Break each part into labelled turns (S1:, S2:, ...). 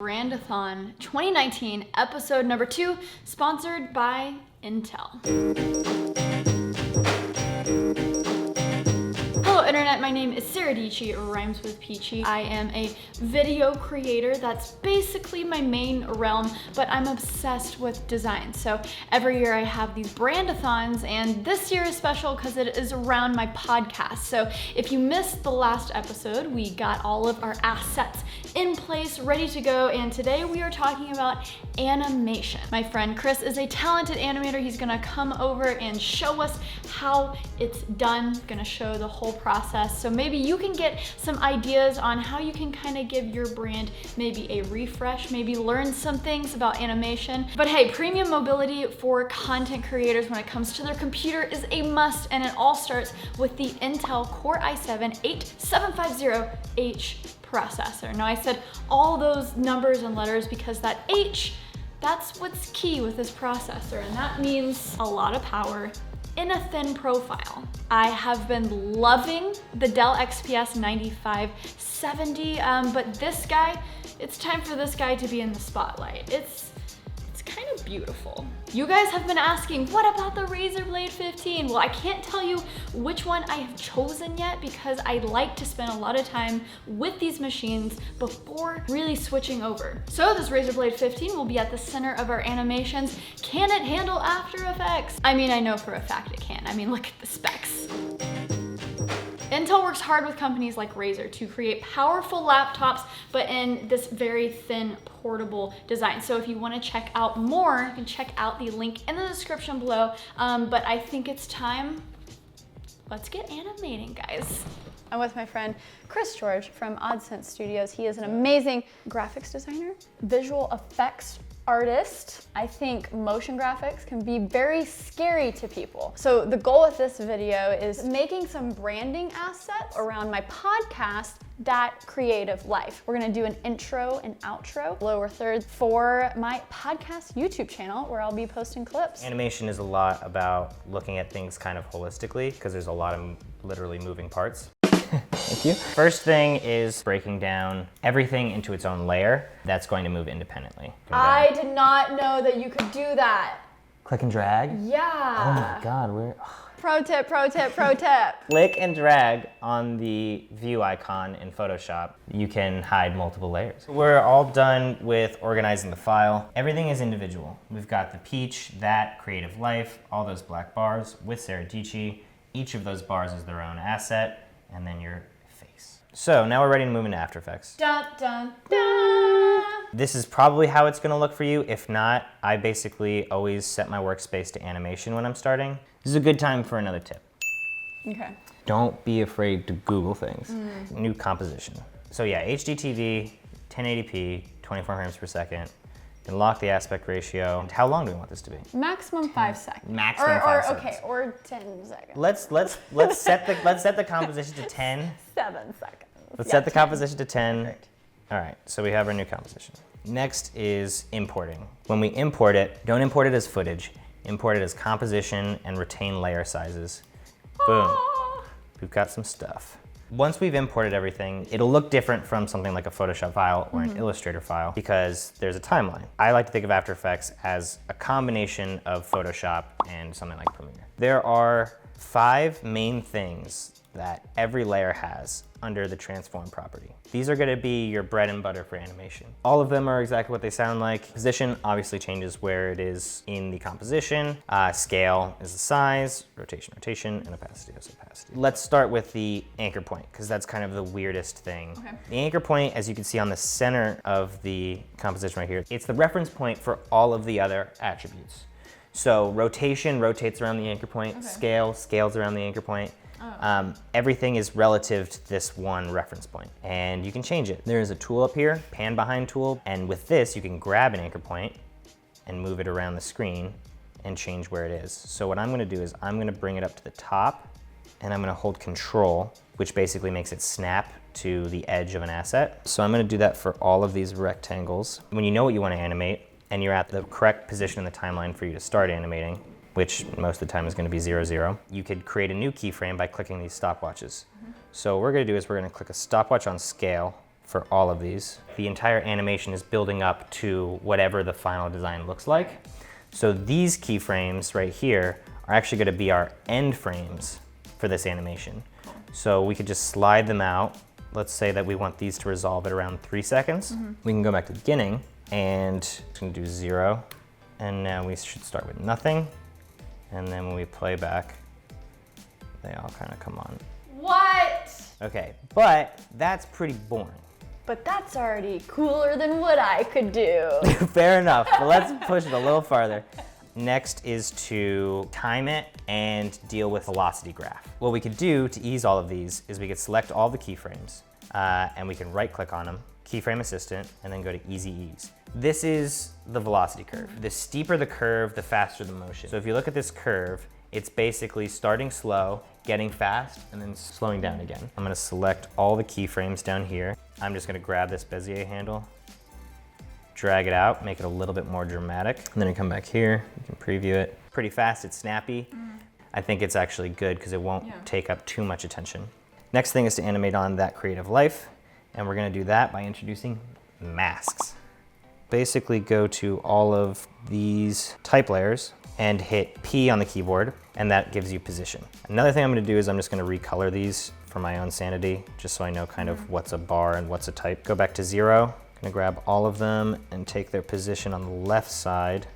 S1: BRAND-A-THON 2019, episode number 2, sponsored by Intel. Hello Internet, my name is Saradietschy, rhymes with Peachy. I am a video creator. That's basically my main realm, but I'm obsessed with design. So every year I have these brand-a-thons, and this year is special because it is around my podcast. So if you missed the last episode, we got all of our assets in place, ready to go, and today we are talking about animation. My friend Chris is a talented animator. He's gonna come over and show us how it's done. He's gonna show the whole process, so maybe you can get some ideas on how you can kind of give your brand maybe a refresh, maybe learn some things about animation. But hey, premium mobility for content creators when it comes to their computer is a must, and it all starts with the Intel Core i7-8750H processor. Now I said all those numbers and letters because that H, that's what's key with this processor, and that means a lot of power in a thin profile. I have been loving the Dell XPS 9570, but this guy, it's time for this guy to be in the spotlight. It's kind of beautiful. You guys have been asking, what about the Razer Blade 15? Well, I can't tell you which one I have chosen yet because I like to spend a lot of time with these machines before really switching over. So this Razer Blade 15 will be at the center of our animations. Can it handle After Effects? I mean, I know for a fact it can. I mean, look at the specs. Intel works hard with companies like Razer to create powerful laptops, but in this very thin, portable design. So if you want to check out more, you can check out the link in the description below. But I think it's time, let's get animating, guys. I'm with my friend Chris George from Odd Sense Studios. He is an amazing graphics designer, visual effects artist. I think motion graphics can be very scary to people. So the goal with this video is making some branding assets around my podcast, That Creative Life. We're gonna do an intro and outro, lower third, for my podcast YouTube channel where I'll be posting clips.
S2: Animation is a lot about looking at things kind of holistically because there's a lot of literally moving parts. Thank you. First thing is breaking down everything into its own layer that's going to move independently.
S1: I did not know that you could do that.
S2: Click and drag?
S1: Yeah.
S2: Oh my God,
S1: Pro tip, pro tip, pro tip.
S2: Click and drag on the view icon in Photoshop. You can hide multiple layers. We're all done with organizing the file. Everything is individual. We've got the Peach, That, Creative Life, all those black bars with Saradietschy. Each of those bars is their own asset, and then your face. So now we're ready to move into After Effects.
S1: Dun, dun, dun.
S2: This is probably how it's gonna look for you. If not, I basically always set my workspace to animation when I'm starting. This is a good time for another tip.
S1: Okay.
S2: Don't be afraid to Google things. New composition. So yeah, HDTV, 1080p, 24 frames per second. Then lock the aspect ratio. And how long do we want this to be?
S1: Maximum 5 seconds.
S2: Maximum 5 seconds.
S1: Okay, or 10 seconds.
S2: Let's set the composition to 10.
S1: 7 seconds.
S2: Let's set the composition to 10.
S1: Perfect.
S2: All right, so we have our new composition. Next is importing. When we import it, don't import it as footage. Import it as composition and retain layer sizes. Boom. We've got some stuff. Once we've imported everything, it'll look different from something like a Photoshop file or an Illustrator file because there's a timeline. I like to think of After Effects as a combination of Photoshop and something like Premiere. There are 5 main things that every layer has under the transform property. These are gonna be your bread and butter for animation. All of them are exactly what they sound like. Position obviously changes where it is in the composition. Scale is the size, rotation, and opacity is opacity. Let's start with the anchor point, because that's kind of the weirdest thing.
S1: Okay.
S2: The anchor point, as you can see on the center of the composition right here, it's the reference point for all of the other attributes. So rotation rotates around the anchor point, scale scales around the anchor point. Everything is relative to this one reference point, and you can change it. There is a tool up here, pan behind tool, and with this you can grab an anchor point and move it around the screen and change where it is. So what I'm gonna do is I'm gonna bring it up to the top, and I'm gonna hold Control, which basically makes it snap to the edge of an asset. So I'm gonna do that for all of these rectangles. When you know what you wanna animate, and you're at the correct position in the timeline for you to start animating, which most of the time is gonna be 0, 0. You could create a new keyframe by clicking these stopwatches. So what we're gonna do is we're gonna click a stopwatch on scale for all of these. The entire animation is building up to whatever the final design looks like. So these keyframes right here are actually gonna be our end frames for this animation. So we could just slide them out. Let's say that we want these to resolve at around 3 seconds. We can go back to the beginning and it's gonna do 0. And now we should start with nothing. And then when we play back, they all kind of come on.
S1: What?
S2: Okay, but that's pretty boring.
S1: But that's already cooler than what I could do.
S2: Fair enough, but let's push it a little farther. Next is to time it and deal with velocity graph. What we could do to ease all of these is we could select all the keyframes and we can right click on them, keyframe assistant, and then go to easy ease. This is the velocity curve. The steeper the curve, the faster the motion. So if you look at this curve, it's basically starting slow, getting fast, and then slowing down again. I'm gonna select all the keyframes down here. I'm just gonna grab this Bezier handle, drag it out, make it a little bit more dramatic. And then I come back here, you can preview it. Pretty fast, it's snappy. I think it's actually good because it won't take up too much attention. Next thing is to animate on that creative life. And we're gonna do that by introducing masks. Basically go to all of these type layers and hit P on the keyboard, and that gives you position. Another thing I'm gonna do is I'm just gonna recolor these for my own sanity, just so I know kind of what's a bar and what's a type. Go back to 0, gonna grab all of them and take their position on the left side,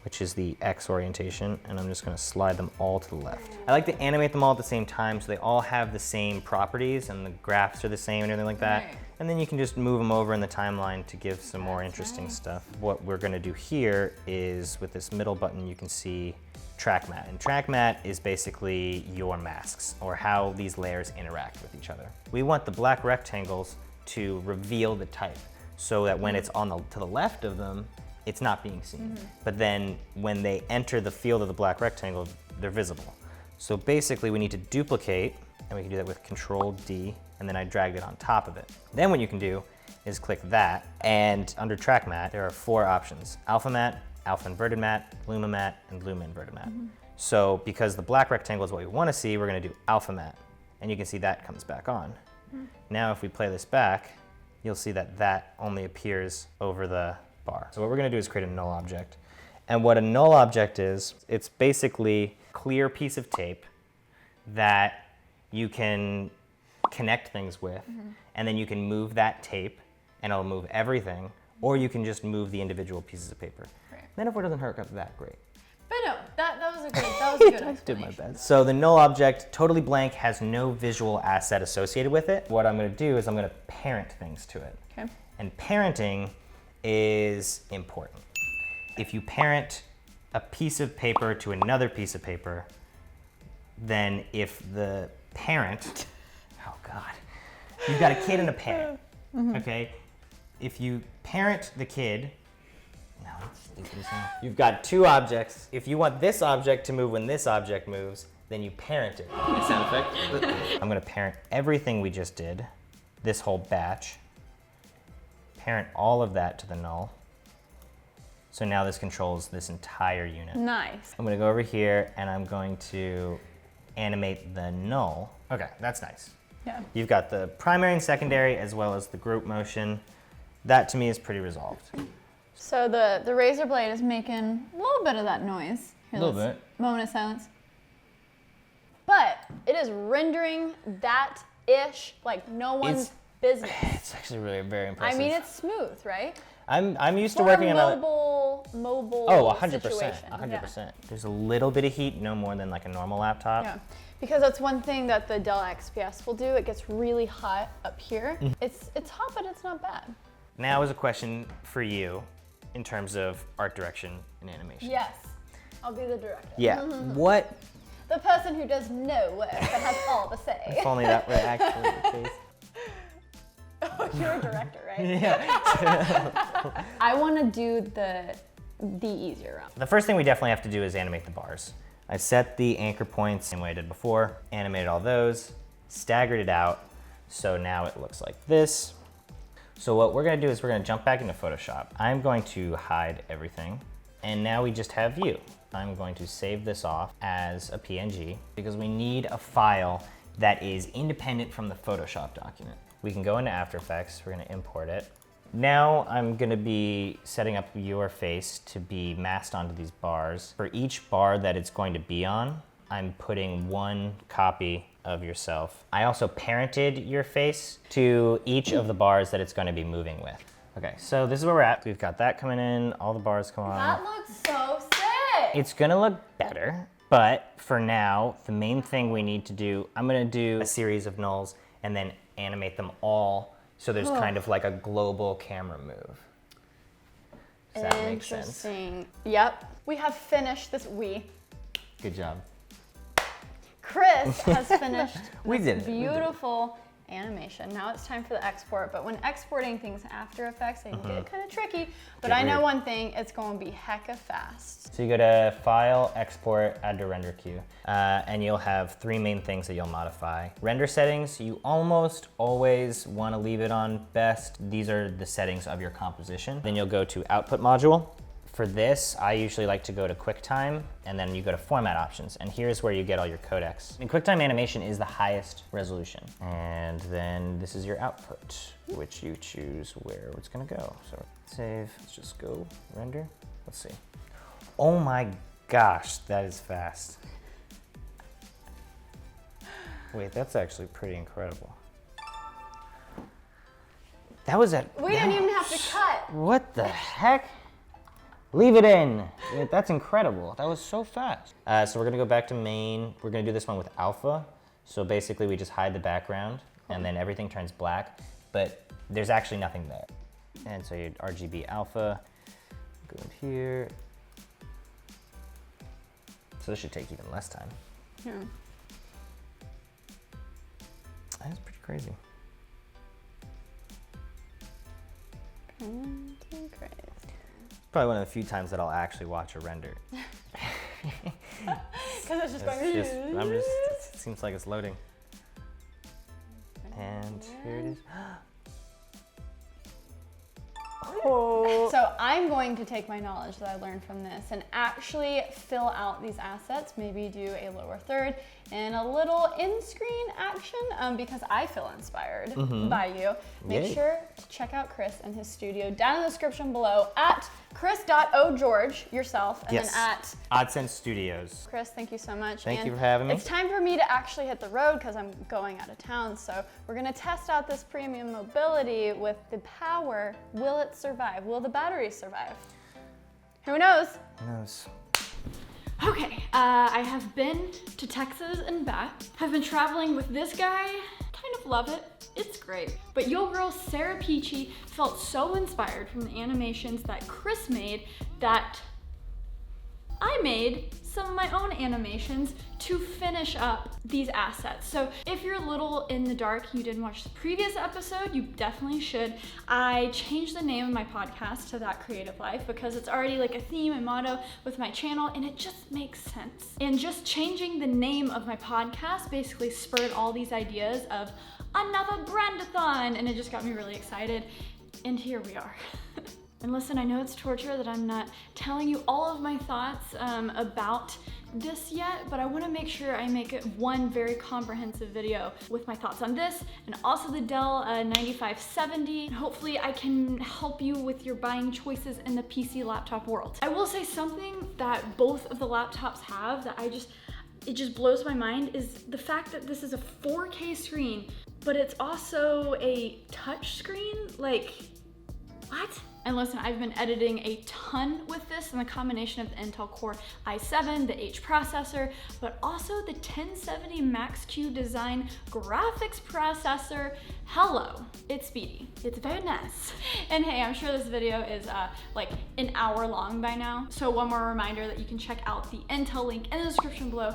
S2: which is the X orientation, and I'm just gonna slide them all to the left. I like to animate them all at the same time so they all have the same properties and the graphs are the same and everything like that.
S1: Right.
S2: And then you can just move them over in the timeline to give some more interesting stuff. What we're gonna do here is with this middle button, you can see track matte. And track matte is basically your masks or how these layers interact with each other. We want the black rectangles to reveal the type so that when it's to the left of them, it's not being seen. But then when they enter the field of the black rectangle, they're visible. So basically we need to duplicate, and we can do that with Control D, and then I dragged it on top of it. Then what you can do is click that, and under track matte, there are 4 options: alpha matte, alpha inverted matte, luma matte, and luma inverted matte. So because the black rectangle is what we want to see, we're going to do alpha matte, and you can see that comes back on. Now if we play this back, you'll see that that only appears over the bar. So what we're going to do is create a null object. And what a null object is, it's basically a clear piece of tape that you can connect things with, and then you can move that tape and it'll move everything, or you can just move the individual pieces of paper.
S1: Right.
S2: Metaphor doesn't hurt that great.
S1: But no, that was a good
S2: I
S1: explanation.
S2: did my best. So the null object, totally blank, has no visual asset associated with it. What I'm going to do is I'm going to parent things to it.
S1: Okay.
S2: And parenting is important. If you parent a piece of paper to another piece of paper, then if the parent, oh God, you've got a kid and a parent, okay? If you parent the kid, no, that's stupid as hell. You've got 2 objects. If you want this object to move when this object moves, then you parent it. Sound effect? I'm gonna parent everything we just did, this whole batch, parent all of that to the null. So now this controls this entire unit.
S1: Nice.
S2: I'm gonna go over here and I'm going to animate the null. Okay, that's nice.
S1: Yeah.
S2: You've got the primary and secondary as well as the group motion. That to me is pretty resolved.
S1: So the Razer Blade is making a little bit of that noise. Here,
S2: A little
S1: let's-
S2: bit.
S1: Moment of silence. But it is rendering that-ish like no one's business.
S2: It's actually really very impressive.
S1: I mean, it's smooth, right?
S2: I'm used to
S1: For
S2: working
S1: a
S2: on
S1: mobile
S2: Oh, 100%,
S1: situation.
S2: 100%. There's a little bit of heat, no more than like a normal laptop.
S1: Yeah, because that's one thing that the Dell XPS will do. It gets really hot up here. It's hot, but it's not bad.
S2: Now is a question for you in terms of art direction and animation.
S1: Yes, I'll be the director.
S2: Yeah, what,
S1: The person who does no work but has all the say.
S2: if only that were actually the case.
S1: Oh, you're a director, right?
S2: Yeah.
S1: I want to do the easier route.
S2: The first thing we definitely have to do is animate the bars. I set the anchor points the same way I did before, animated all those, staggered it out, so now it looks like this. So what we're gonna do is we're gonna jump back into Photoshop. I'm going to hide everything, and now we just have view. I'm going to save this off as a PNG because we need a file that is independent from the Photoshop document. We can go into After Effects. We're gonna import it. Now I'm gonna be setting up your face to be masked onto these bars. For each bar that it's going to be on, I'm putting one copy of yourself. I also parented your face to each of the bars that it's going to be moving with. Okay, so this is where we're at. We've got that coming in, all the bars come on.
S1: That looks so sick.
S2: It's gonna look better, but for now, the main thing we need to do, I'm gonna do a series of nulls and then animate them all so there's kind of like a global camera move. Does that make sense?
S1: Interesting. Yep. We have finished this.
S2: Good job.
S1: Chris has finished
S2: We
S1: this
S2: did it.
S1: beautiful animation. Now it's time for the export, but when exporting things in After Effects, they can get kind of tricky. But
S2: Get
S1: I know
S2: weird.
S1: one thing, it's going to be hecka fast.
S2: So you go to File, Export, Add to Render Queue, and you'll have three main things that you'll modify. Render settings, you almost always want to leave it on best. These are the settings of your composition. Then you'll go to Output Module. For this, I usually like to go to QuickTime, and then you go to Format Options, and here's where you get all your codecs. And QuickTime Animation is the highest resolution. And then this is your output, which you choose where it's gonna go. So save, let's just go render. Let's see. Oh my gosh, that is fast. Wait, that's actually pretty incredible. That was at.
S1: We didn't even have to cut.
S2: What the heck? Leave it in. Yeah, that's incredible. That was so fast. So we're gonna go back to main. We're gonna do this one with alpha. So basically we just hide the background and then everything turns black, but there's actually nothing there. And so you RGB alpha, go in here. So this should take even less time.
S1: Yeah.
S2: That's pretty crazy.
S1: Pretty crazy.
S2: Probably one of the few times that I'll actually watch a render.
S1: Because it's just going.
S2: It seems like it's loading. And here it is.
S1: So I'm going to take my knowledge that I learned from this and actually fill out these assets, maybe do a lower third and a little in-screen action because I feel inspired by you. Make
S2: Yay.
S1: sure to check out Chris and his studio down in the description below at chris.ogeorge yourself and then at
S2: OddSense Studios.
S1: Chris, thank you so much.
S2: Thank
S1: And
S2: you for having me.
S1: It's time for me to actually hit the road because I'm going out of town. So we're gonna test out this premium mobility with the power. Will it survive? Will the batteries survive? Who knows?
S2: Who knows?
S1: Okay, I have been to Texas and back. I've been traveling with this guy. Kind of love it. It's great. But yo girl Sara Peachy felt so inspired from the animations that Chris made that I made some of my own animations to finish up these assets. So if you're a little in the dark, you didn't watch the previous episode, you definitely should. I changed the name of my podcast to That Creative Life because it's already like a theme and motto with my channel and it just makes sense. And just changing the name of my podcast basically spurred all these ideas of another brand-a-thon, and it just got me really excited. And here we are. And listen, I know it's torture that I'm not telling you all of my thoughts about this yet, but I want to make sure I make it one very comprehensive video with my thoughts on this and also the Dell 9570. Hopefully I can help you with your buying choices in the PC laptop world. I will say something that both of the laptops have that it just blows my mind is the fact that this is a 4K screen, but it's also a touch screen. Like, what? And listen, I've been editing a ton with this and the combination of the Intel Core i7, the H processor, but also the 1070 Max-Q Design graphics processor. Hello, it's speedy. It's very nice. And hey, I'm sure this video is like an hour long by now. So one more reminder that you can check out the Intel link in the description below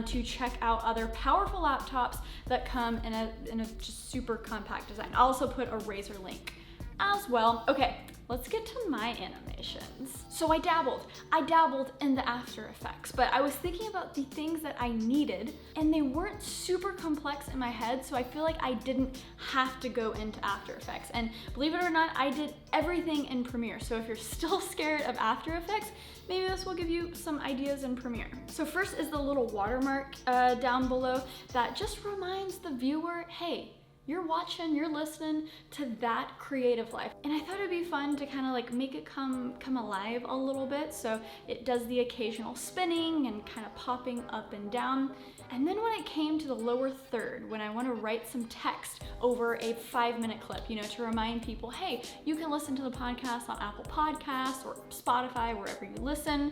S1: to check out other powerful laptops that come in a just super compact design. I'll also put a Razer link as well. Okay, let's get to my animations. So I dabbled in the After Effects, but I was thinking about the things that I needed and they weren't super complex in my head, so I feel like I didn't have to go into After Effects. And believe it or not, I did everything in Premiere. So if you're still scared of After Effects, maybe this will give you some ideas in Premiere. So first is the little watermark down below that just reminds the viewer, hey, you're watching, you're listening to that creative life. And I thought it'd be fun to kind of like make it come alive a little bit. So it does the occasional spinning and kind of popping up and down. And then when it came to the lower third, when I want to write some text over a 5-minute clip, you know, to remind people, hey, you can listen to the podcast on Apple Podcasts or Spotify, wherever you listen,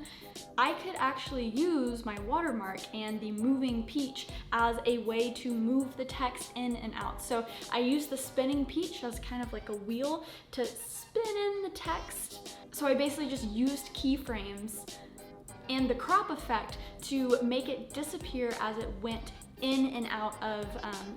S1: I could actually use my watermark and the moving peach as a way to move the text in and out. So I use the spinning peach as kind of like a wheel to spin in the text. So I basically just used keyframes and the crop effect to make it disappear as it went in and out of,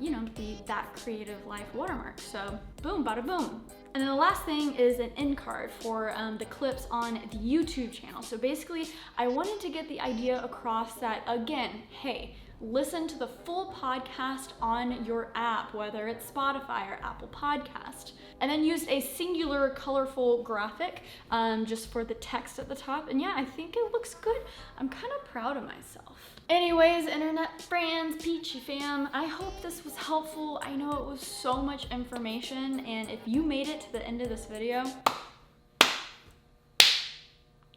S1: you know, that creative life watermark. So boom, bada boom. And then the last thing is an end card for the clips on the YouTube channel. So basically, I wanted to get the idea across that, again, hey, listen to the full podcast on your app, whether it's Spotify or Apple Podcast. And then used a singular colorful graphic just for the text at the top. And yeah, I think it looks good. I'm kind of proud of myself. Anyways, internet friends, Peachy Fam, I hope this was helpful. I know it was so much information, and if you made it to the end of this video,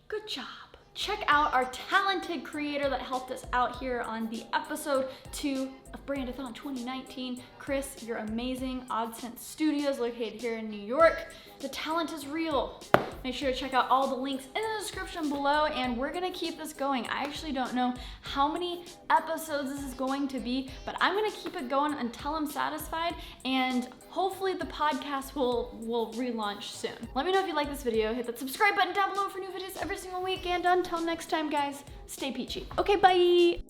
S1: good job. Check out our talented creator that helped us out here on the episode 2 of BRAND-A-THON 2019. Chris, you're amazing. Odd Sense Studios, located here in New York. The talent is real. Make sure to check out all the links in the description below, and we're gonna keep this going. I actually don't know how many episodes this is going to be, but I'm gonna keep it going until I'm satisfied, and hopefully the podcast will relaunch soon. Let me know if you like this video. Hit that subscribe button down below for new videos every single week, and until next time, guys, stay peachy. Okay, bye!